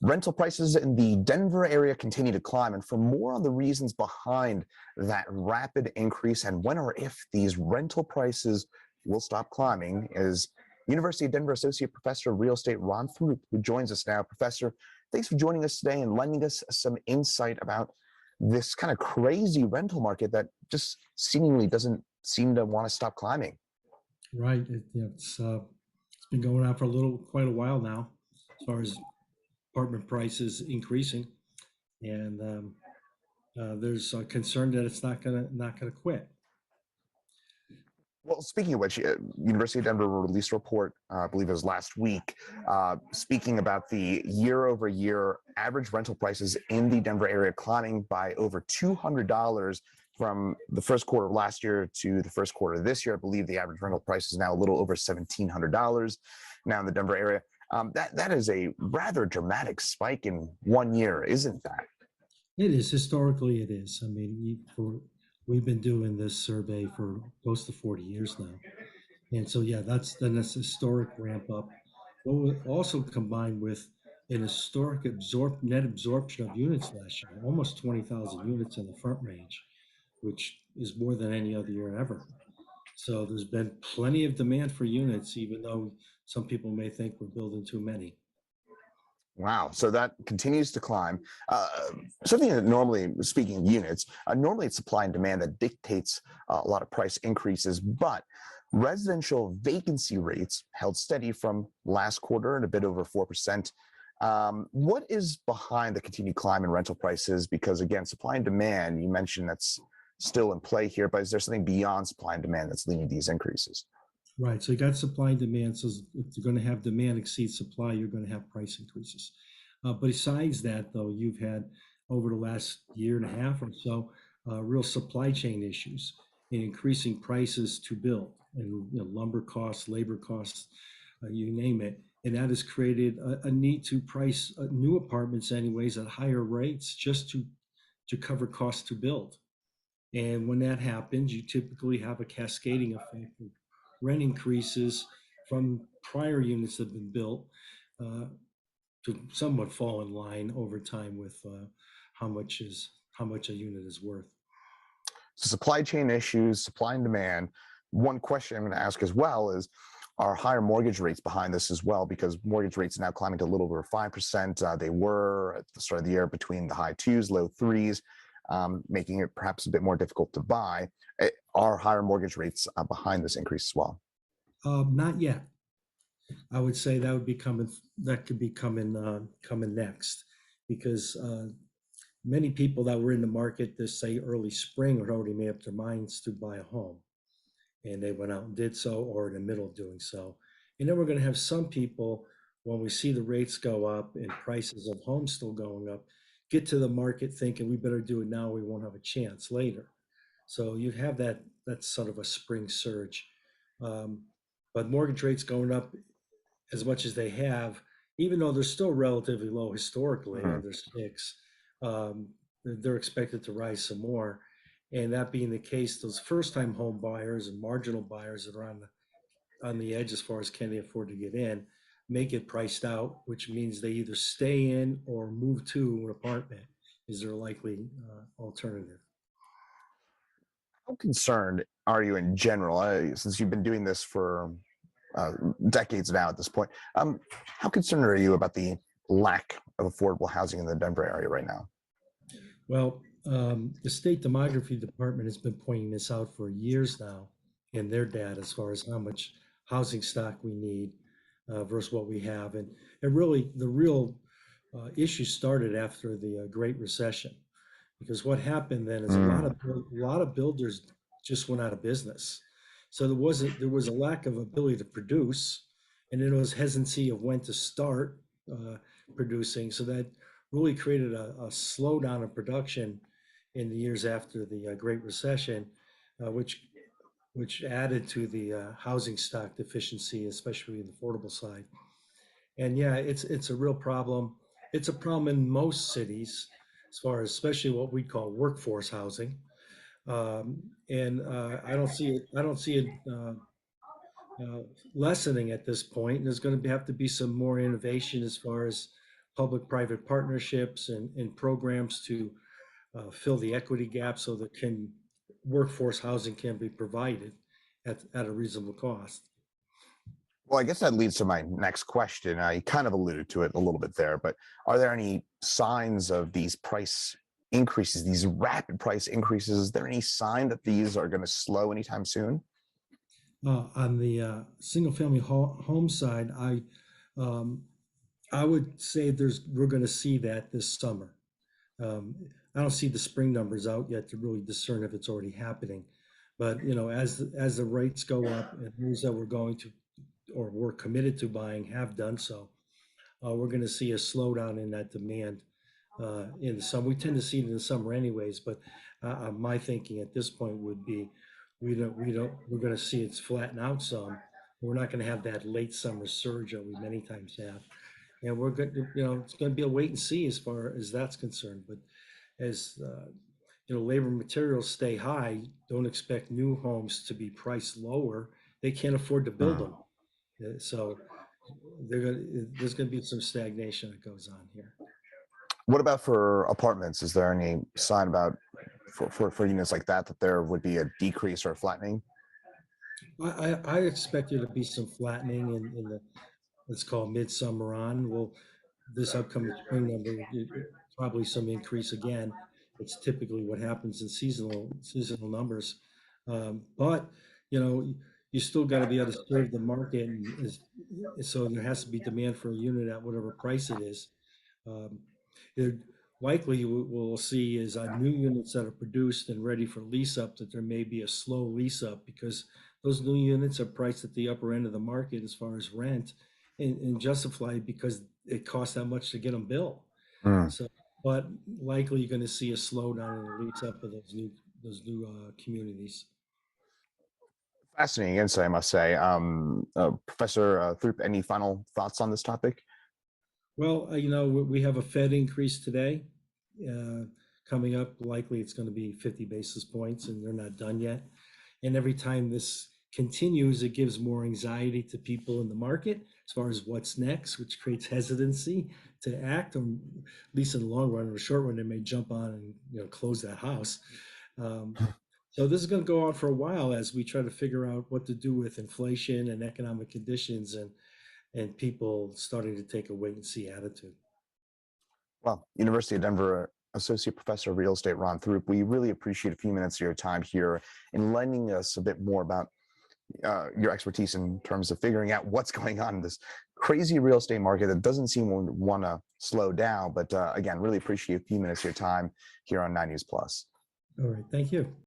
Rental prices in the Denver area continue to climb, and for more on the reasons behind that rapid increase and when or if these rental prices will stop climbing is University of Denver Associate Professor of Real Estate Ron Throupe, who joins us now. Professor, thanks for joining us today and lending us some insight about this kind of crazy rental market that just seemingly doesn't seem to want to stop climbing. Right. It's been going on for quite a while now, as far as apartment prices increasing, and there's a concern that it's not gonna quit. Well, speaking of which, University of Denver released a report, I believe it was last week, speaking about the year-over-year average rental prices in the Denver area climbing by over $200 from the first quarter of last year to the first quarter of this year. I believe the average rental price is now a little over $1,700 now in the Denver area. That is a rather dramatic spike in 1 year, isn't that? It is, historically it is. I mean, we've been doing this survey for close to 40 years now. And so, yeah, that's a historic ramp up. Also combined with an historic net absorption of units last year, almost 20,000 units in the front range, which is more than any other year ever. So there's been plenty of demand for units, even though some people may think we're building too many. Wow. So that continues to climb. Something that normally, speaking of units, normally it's supply and demand that dictates a lot of price increases, but residential vacancy rates held steady from last quarter at a bit over 4%. What is behind the continued climb in rental prices? Because again, supply and demand, you mentioned that's still in play here, but is there something beyond supply and demand that's leading to these increases? Right. So you got supply and demand. So if you're going to have demand exceed supply, you're going to have price increases. But besides that, though, you've had over the last year and a half or so real supply chain issues in increasing prices to build, and lumber costs, labor costs, you name it. And that has created a need to price new apartments anyways at higher rates just to cover costs to build. And when that happens, you typically have a cascading effect of rent increases from prior units that have been built to somewhat fall in line over time with how much a unit is worth. So supply chain issues, supply and demand. One question I'm going to ask as well is, are higher mortgage rates behind this as well? Because mortgage rates are now climbing to a little over 5%. They were at the start of the year between the high twos, low threes, making it perhaps a bit more difficult to buy. Are higher mortgage rates behind this increase as well? Not yet. I would say that could be coming next, because many people that were in the market this, say, early spring had already made up their minds to buy a home, and they went out and did so, or in the middle of doing so. And then we're going to have some people, when we see the rates go up and prices of homes still going up, get to the market thinking we better do it now, we won't have a chance later. So you have that's sort of a spring surge. But mortgage rates going up as much as they have, even though they're still relatively low historically, under six, they're expected to rise some more. And that being the case, those first-time home buyers and marginal buyers that are on the edge as far as can they afford to get in, make it priced out, which means they either stay in or move to an apartment is their likely alternative. How concerned are you in general, since you've been doing this for decades now at this point? How concerned are you about the lack of affordable housing in the Denver area right now? Well, the state demography department has been pointing this out for years now in their data as far as how much housing stock we need versus what we have. And really, the real issue started after the Great Recession, because what happened then is a lot of builders just went out of business. So there was a lack of ability to produce, and then it was hesitancy of when to start producing. So that really created a slowdown in production in the years after the Great Recession, which added to the housing stock deficiency, especially in the affordable side. And yeah, it's a real problem. It's a problem in most cities, as far as especially what we call workforce housing. And I don't see it lessening at this point. There's going to have to be some more innovation as far as public-private partnerships and programs to fill the equity gap so that workforce housing can be provided at a reasonable cost. Well, I guess that leads to my next question. You kind of alluded to it a little bit there, but are there any signs of these price increases, these rapid price increases? Is there any sign that these are going to slow anytime soon? On the single-family home side, um, I would say we're going to see that this summer. Um, I don't see the spring numbers out yet to really discern if it's already happening. But as the rates go up and those that we're going to or we're committed to buying have done so, we're going to see a slowdown in that demand in the summer. We tend to see it in the summer anyways, but my thinking at this point would be we're going to see it's flatten out some. We're not going to have that late summer surge that we many times have. And we're good, it's going to be a wait and see as far as that's concerned. But as labor and materials stay high, don't expect new homes to be priced lower. They can't afford to build them. So there's going to be some stagnation that goes on here. What about for apartments? Is there any sign about for units like that there would be a decrease or a flattening? I expect there to be some flattening in the, let's call midsummer on. Well, this upcoming spring number, probably some increase again. It's typically what happens in seasonal numbers. But you still got to be able to serve the market, so there has to be demand for a unit at whatever price it is. Um, there likely we'll see is on new units that are produced and ready for lease up that there may be a slow lease up because those new units are priced at the upper end of the market as far as rent and justified because it costs that much to get them built. Mm. So, but likely you're going to see a slowdown in the lease up of those new communities. Fascinating insight, I must say. Professor Throupe, any final thoughts on this topic? Well, we have a Fed increase today coming up. Likely it's going to be 50 basis points, and they're not done yet. And every time this continues, it gives more anxiety to people in the market as far as what's next, which creates hesitancy to act, or at least in the long run. Or the short run, they may jump on and close that house. So this is going to go on for a while as we try to figure out what to do with inflation and economic conditions and people starting to take a wait and see attitude. Well, University of Denver Associate Professor of Real Estate Ron Throupe, we really appreciate a few minutes of your time here in lending us a bit more about your expertise in terms of figuring out what's going on in this crazy real estate market that doesn't seem to want to slow down. But again, really appreciate a few minutes of your time here on 9 News Plus. All right, thank you.